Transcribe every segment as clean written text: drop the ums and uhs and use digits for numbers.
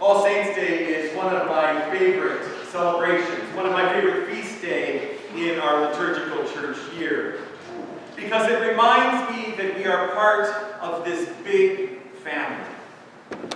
All Saints' Day is one of my favorite celebrations, one of my favorite feast days in our liturgical church year, because it reminds me that we are part of this big family,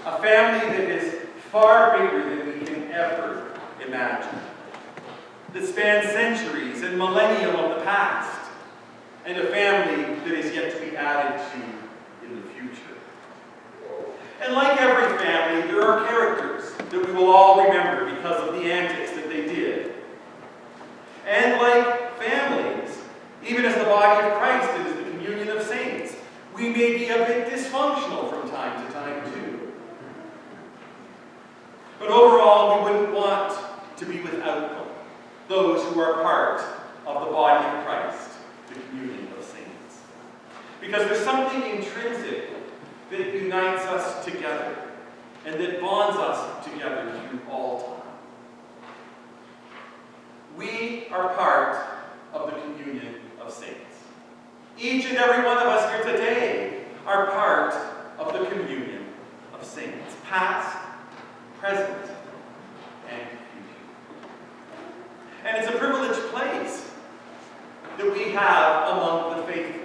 a family that is far bigger than we can ever imagine, that spans centuries and millennia of the past, and a family that is yet to be added to in the future. And like every family, there are characters that we will all remember because of the antics that they did. And like families, even as the body of Christ and as the communion of saints, we may be a bit dysfunctional from time to time too. But overall, we wouldn't want to be without them, those who are part of the body of Christ, the communion of saints. Because there's something intrinsic that unites us together and that bonds us together through all time. We are part of the communion of saints. Each and every one of us here today are part of the communion of saints, past, present, and future. And it's a privileged place that we have among the faithful.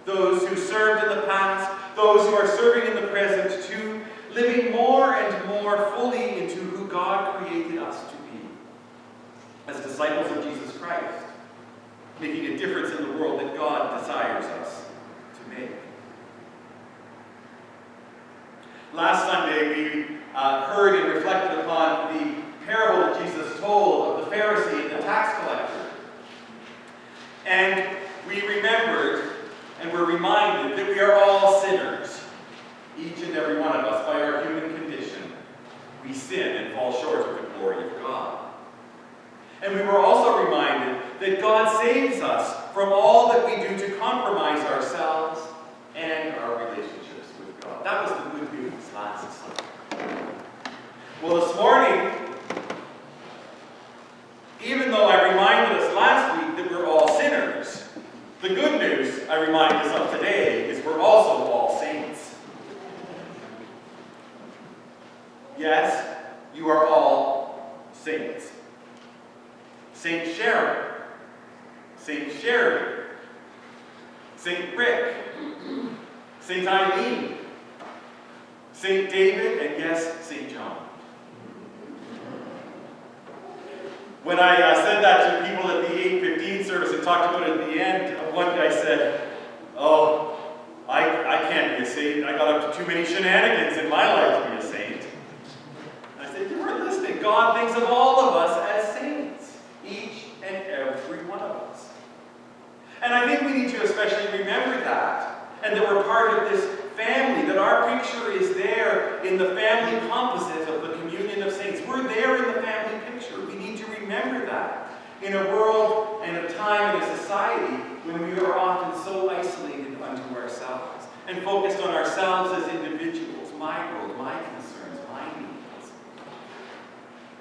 Those who served in the past, those who are serving in the present too, living more and more fully into who God created us to be, as disciples of Jesus Christ, making a difference in the world that God desires us to make. Last Sunday, we heard and reflected upon the parable that Jesus told of the Pharisee and the tax collector. And we remembered and were reminded that we are all sinners, each and every one of us, by our human condition. We sin and fall short of the glory of God. And we were also reminded that God saves us from all that we do to compromise ourselves and our relationships with God. That was the good news last Sunday. Well, this morning, even though I reminded us last week that we're all sinners, the good news I remind us of today is we're also all saints. Yes, you are all saints. Saint Sharon, Saint Sherry, Saint Rick, Saint Eileen, Saint David, and yes, Saint John. When I said that to people at the 8:15 service and talked about it at the end, one guy said, "Oh, I can't be a saint. I got up to too many shenanigans in my life to be a saint." And I said, "You weren't listening. God thinks of all of us as saints, each and every one of us." And I think we need to especially remember that, and that we're part of this family, that our picture is there in the family composite of the communion of saints. We're there in the family picture. We need to remember that in a world and a time and a society when we are often so isolated unto ourselves and focused on ourselves as individuals, my world, my concerns, my needs.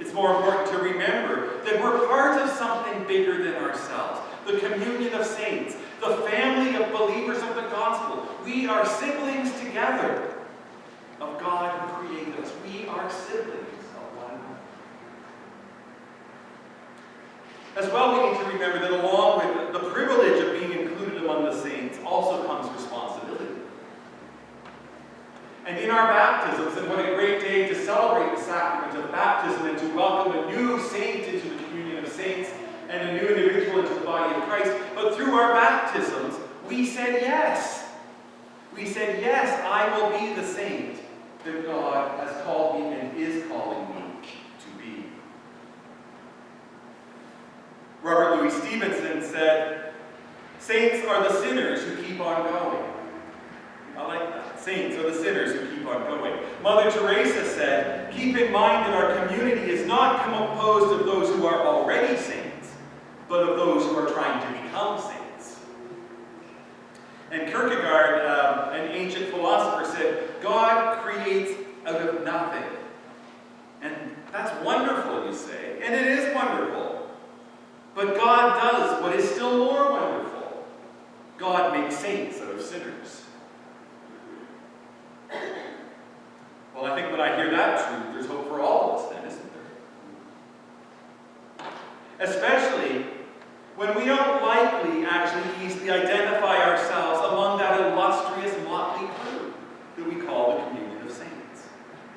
It's more important to remember that we're part of something bigger than ourselves, the communion of saints, the family of believers of the gospel. We are siblings together of God who created us. We are siblings of one another. As well, we need to remember that along with the privilege of being included among the saints also comes responsibility. And in our baptisms, and what a great day to celebrate the sacrament of baptism and to welcome a new saint into the communion of saints and a new individual into the body of Christ. But through our baptisms, we said yes. We said, yes, I will be the saint that God has called me and is calling me to be. Robert Louis Stevenson said, "Saints are the sinners who keep on going." I like that. Saints are the sinners who keep on going. Mother Teresa said, "Keep in mind that our community is not composed of those who are already saints, but of those who are trying to become saints." And Kierkegaard, an ancient philosopher, said, "God creates out of nothing." And that's wonderful, you say. And it is wonderful. But God does what is still more wonderful. God makes saints out of sinners. Well, I think when I hear that truth, there's hope for all of us then, isn't there? Especially when we don't likely actually easily identify ourselves among that illustrious motley crew that we call the communion of saints.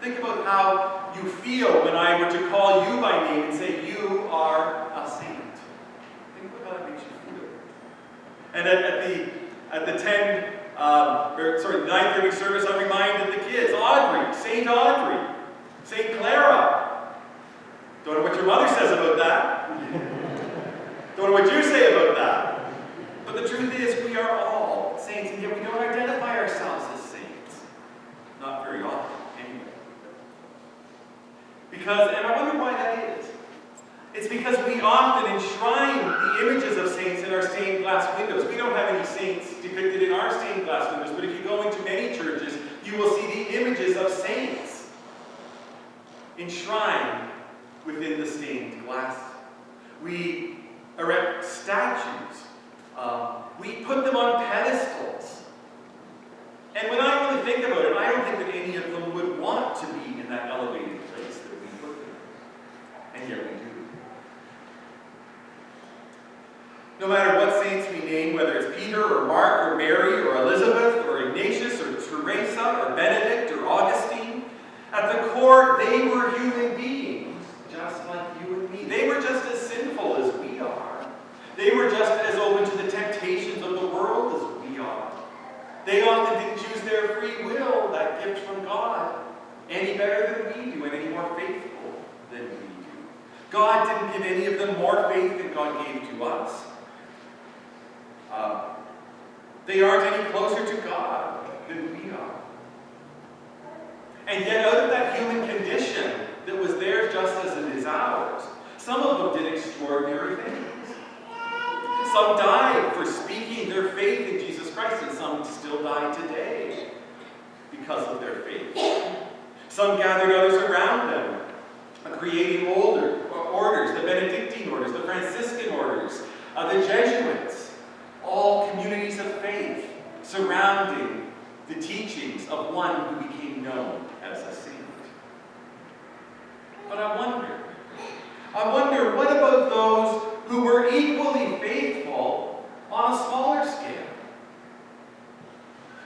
Think about how you feel when I were to call you by name and say, you are a saint. Think about how that makes you feel. And at the 9:30 service, I reminded the kids, Audrey, Saint Clara. Don't know what your mother says about that. Don't know what you say about that. But the truth is, we are all saints, and yet we don't identify ourselves as saints. Not very often, anyway. And I wonder why that is. It's because we often enshrine the images of saints in our stained glass windows. We don't have any saints depicted in our stained glass windows, but if you go into many churches, you will see the images of saints enshrined within the stained glass. We erect statues. We put them on pedestals. And when I really think about it, I don't think that any of them would want to be in that elevated place that we put them. And yet we do. No matter what saints we name, whether it's Peter or Mark or Mary or Elizabeth or Ignatius or Teresa or Benedict or Augustine, at the core, they were human beings, just like you and me. They were just as sinful as we are. They were just as open to the temptations of the world as we are. They often didn't choose their free will, that gift from God, any better than we do and any more faithful than we do. God didn't give any of them more faith than God gave to us. They aren't any closer to God than we are. And yet out of that human condition that was theirs just as it is ours, some of them did extraordinary things. Some died for speaking their faith in Jesus Christ, and some still die today because of their faith. Some gathered others around them, creating orders, the Benedictine orders, the Franciscan orders, the Jesuits, all communities of faith surrounding the teachings of one who became known as a saint. But I wonder, what about those who were equally faithful on a smaller scale?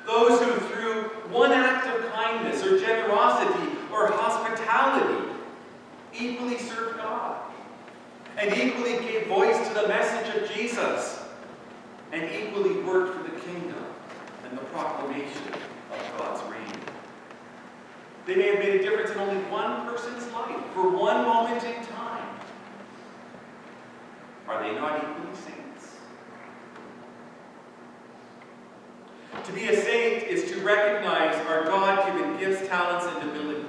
Those who through one act of kindness or generosity or hospitality equally served God and equally gave voice to the message of Jesus and equally worked for the kingdom and the proclamation of God's reign. They may have made a difference in only one person's life for one moment in time. Are they not equally saints? To be a saint is to recognize our God-given gifts, talents, and abilities.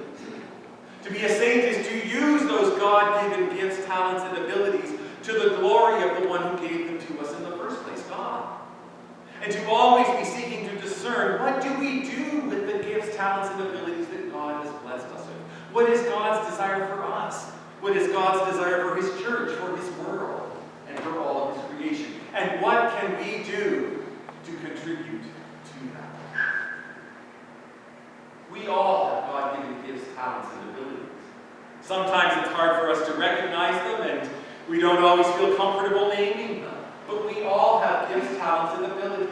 To be a saint is to use those God-given gifts, talents, and abilities to the glory of the one who gave them to us in the first place, God. And to always be seeking to discern, what do we do with the gifts, talents, and abilities that God has blessed us with? What is God's desire for us? What is God's desire for His church, for His world, and for all of His creation? And what can we do to contribute to that? We all have God-given gifts, talents, and abilities. Sometimes it's hard for us to recognize them, and we don't always feel comfortable naming them. But we all have gifts, talents, and abilities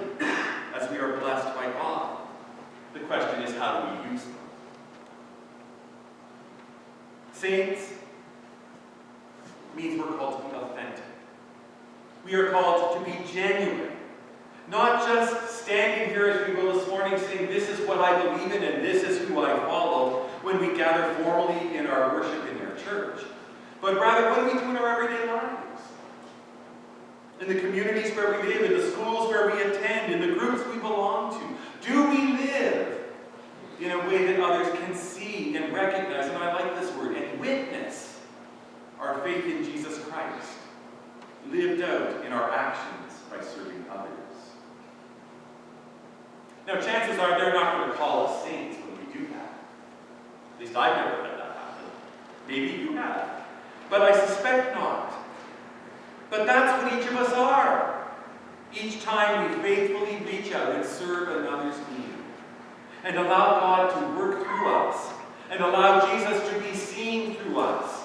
as we are blessed by God. The question is, how do we use them? Saints means we're called to be authentic. We are called to be genuine. Not just standing here as we will this morning saying, this is what I believe in and this is who I follow when we gather formally in our worship in our church. But rather, what do we do in our everyday lives? In the communities where we live, in the schools where we attend, in the groups we belong to. Do we live in a way that others can see and recognize, and I like this word, and witness our faith in Jesus Christ, lived out in our actions by serving others? Now, chances are they're not going to call us saints when we do that. At least I've never had that happen. Maybe you have. But I suspect not. But that's what each of us are. Each time we faithfully reach out and serve another's need. And allow God to work through us and allow Jesus to be seen through us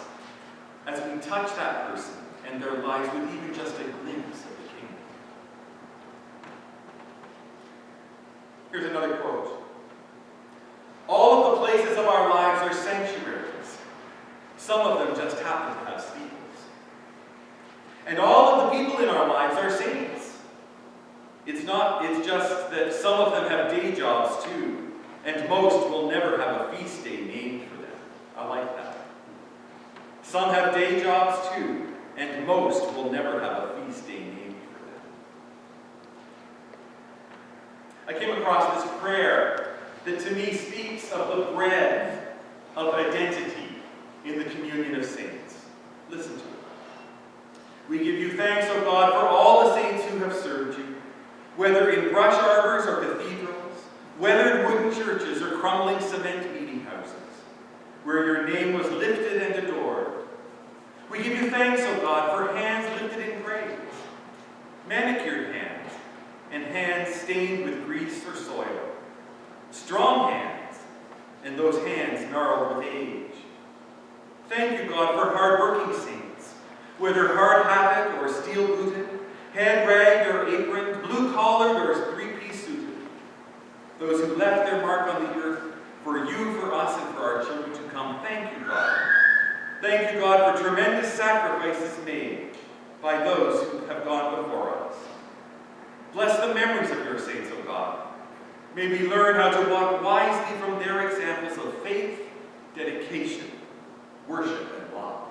as we touch that person and their lives with even just a glimpse of the kingdom. Here's another quote. All of the places of our lives are sanctuaries. Some of them just happen to have steeples. And all of the people in our lives are saints. It's just that some of them have day jobs too, and most will never have a feast day named for them. I like that. Some have day jobs too, and most will never have a feast day named for them. I came across this prayer that to me speaks of the breadth of identity in the communion of saints. Listen to it. We give you thanks, O God, for all the saints who have served you, whether in brush arbors or cathedrals, weathered wooden churches or crumbling cement meeting houses, where your name was lifted and adored. We give you thanks, O God, for hands lifted in praise, manicured hands, and hands stained with grease or soil, strong hands, and those hands gnarled with age. Thank you, God, for hard-working saints, whether hard-hatted or steel-booted, hand-ragged or aproned, blue-collared or three-piece suited, those who left their mark on the earth for you, for us, and for our children to come. Thank you, God. Thank you, God, for tremendous sacrifices made by those who have gone before us. Bless the memories of your saints, O God. May we learn how to walk wisely from their examples of faith, dedication, worship, and love.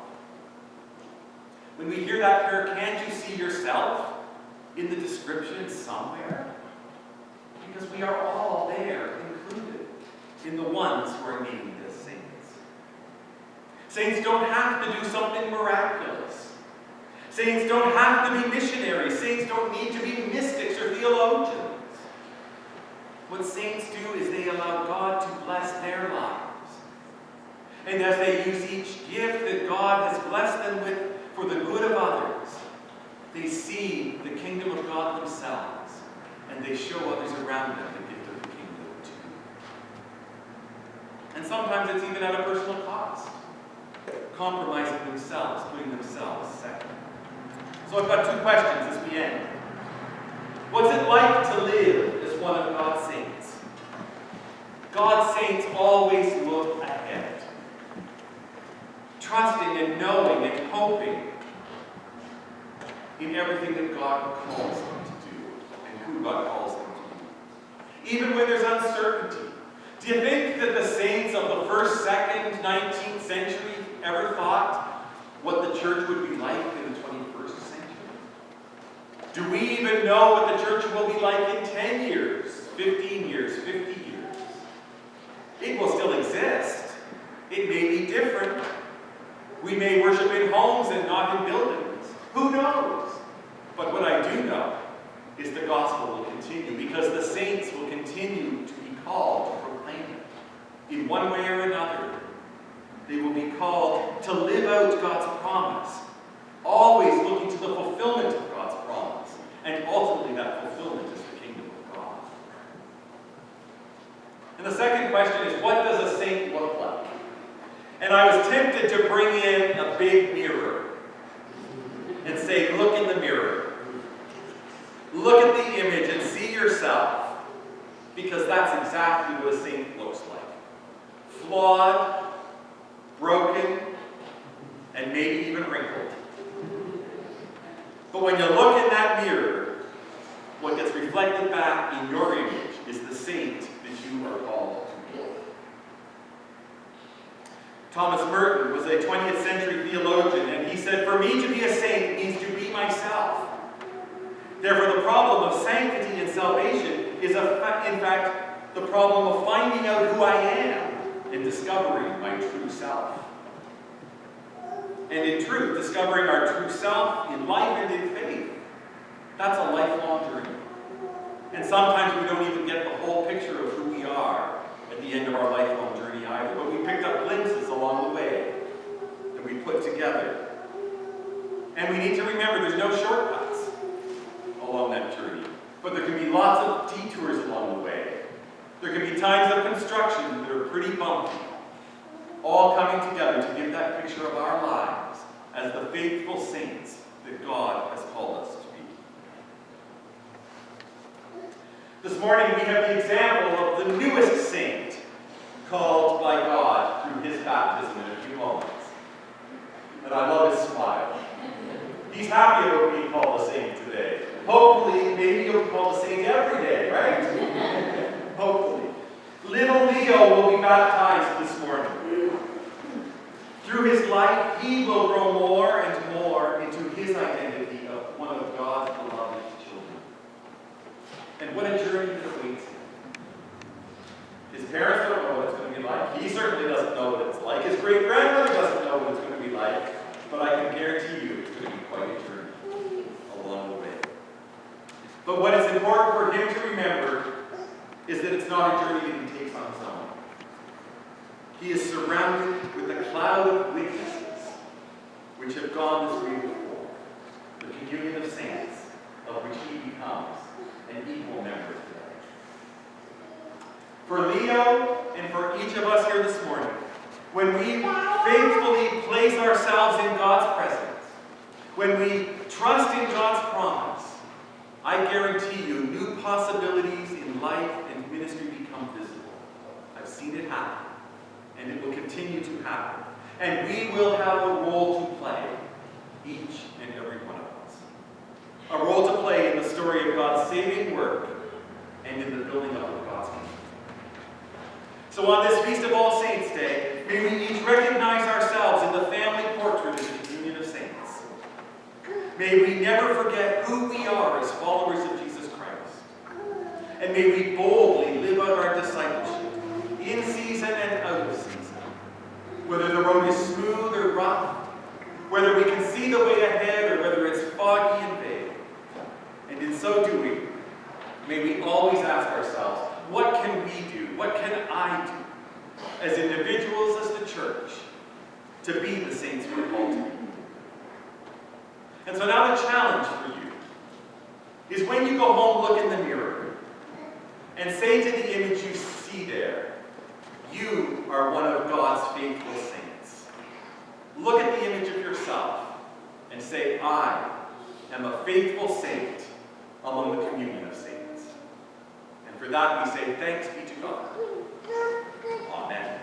When we hear that prayer, can't you see yourself in the description somewhere? Because we are all there, included in the ones who are named as saints. Saints don't have to do something miraculous. Saints don't have to be missionaries. Saints don't need to be mystics or theologians. What saints do is they allow God to bless their lives. And as they use each gift that God has blessed them with for the good of others, they see the kingdom of God themselves, and they show others around them the gift of the kingdom too. And sometimes it's even at a personal cost, compromising themselves, putting themselves second. So I've got two questions as we end. What's it like to live as one of God's saints? God's saints always look ahead, trusting and knowing and hoping in everything that God calls them to do and who God calls them to be. Even when there's uncertainty. Do you think that the saints of the 1st, 2nd, 19th century ever thought what the church would be like in the 21st century? Do we even know what the church will be like in 10 years, 15 years, 50 years? It will still exist. It may be different. We may worship in homes and not in buildings. Who knows? But what I do know is the gospel will continue, because the saints will continue to be called to proclaim it in one way or another. They will be called to live out God's promise, always looking to the fulfillment of God's promise. And ultimately that fulfillment is the kingdom of God. And the second question is, what does a saint look like? And I was tempted to bring in a big mirror and say, look in the mirror. Look at the image and see yourself. Because that's exactly what a saint looks like. Flawed, broken, and maybe even wrinkled. But when you look in that mirror, what gets reflected back in your image is the saint that you are called to be. Thomas Merton was a 20th century theologian, and he said, "For me to be a saint means to be myself. Therefore, the problem of sanctity and salvation is, in fact, the problem of finding out who I am and discovering my true self." And in truth, discovering our true self in life and in faith, that's a lifelong journey. And sometimes we don't even get the whole picture of who we are at the end of our lifelong journey either. But we picked up glimpses along the way that we put together. And we need to remember there's no shortcuts along that journey. But there can be lots of detours along the way. There can be times of construction that are pretty bumpy. all coming together to give that picture of our lives as the faithful saints that God has called us to be. This morning we have the example of the newest saint called by God through his baptism in a few moments. And I love his smile. He's happy about being called a saint today. Hopefully, maybe you'll be called a saint every day, right? Hopefully. Little Leo will be baptized this morning. Through his life, he will grow more and more into his identity of one of God's beloved children. And what a journey that awaits him. His parents don't know what it's going to be like. He certainly doesn't know what it's like. His great-grandmother doesn't know what it's going to be like. But I can guarantee you it's going to be quite a journey along the way. But what is important for him to remember is that it's not a journey that he takes on his own. He is surrounded with a cloud of witnesses which have gone this way before. The communion of saints, of which he becomes an equal member today. For Leo and for each of us here this morning, when we faithfully place ourselves in God's presence, when we trust in God's promise, I guarantee you new possibilities in life and ministry become visible. I've seen it happen, and it will continue to happen. And we will have a role to play, each and every one of us. A role to play in the story of God's saving work and in the building up of God's kingdom. So on this Feast of All Saints Day, may we each recognize ourselves in the family portrait of the communion of saints. May we never forget who we are as followers of Jesus Christ. And may we boldly live out our discipleship, in season and out of season. Whether the road is smooth or rough, whether we can see the way ahead or whether it's foggy and vague. And in so doing, may we always ask ourselves, what can we do? What can I do as individuals, as the church, to be the saints we're called to be? And so now the challenge for you is when you go home, look in the mirror and say to the image you see there, you are one of God's faithful saints. Look at the image of yourself and say, I am a faithful saint among the communion of saints. And for that we say, thanks be to God. Amen.